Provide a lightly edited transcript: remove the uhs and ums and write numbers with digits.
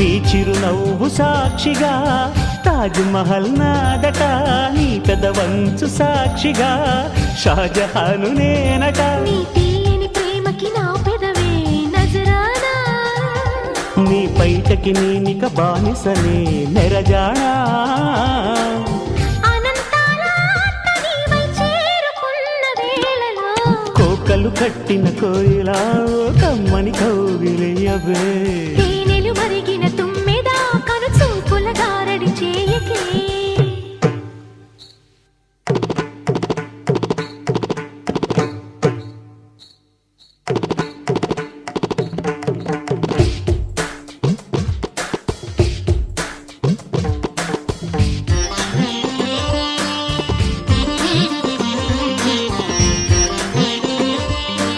నీ చిరునవ్వు సాక్షిగా తాజ్ మహల్ నాదట, నీ పెదవంచు సాక్షిగా షాజహాను నేనట. నీ తీయని ప్రేమకి నా పెదవే నజరానా, నీ బయటకి నేనిక బానిసనే నెరజానా. కోకలు కట్టిన కోయిలా కమ్మని కౌగిలియవే, తేనెలు మరిగిన తుమ్మెదా కను చూపుల గారడి చేయకే.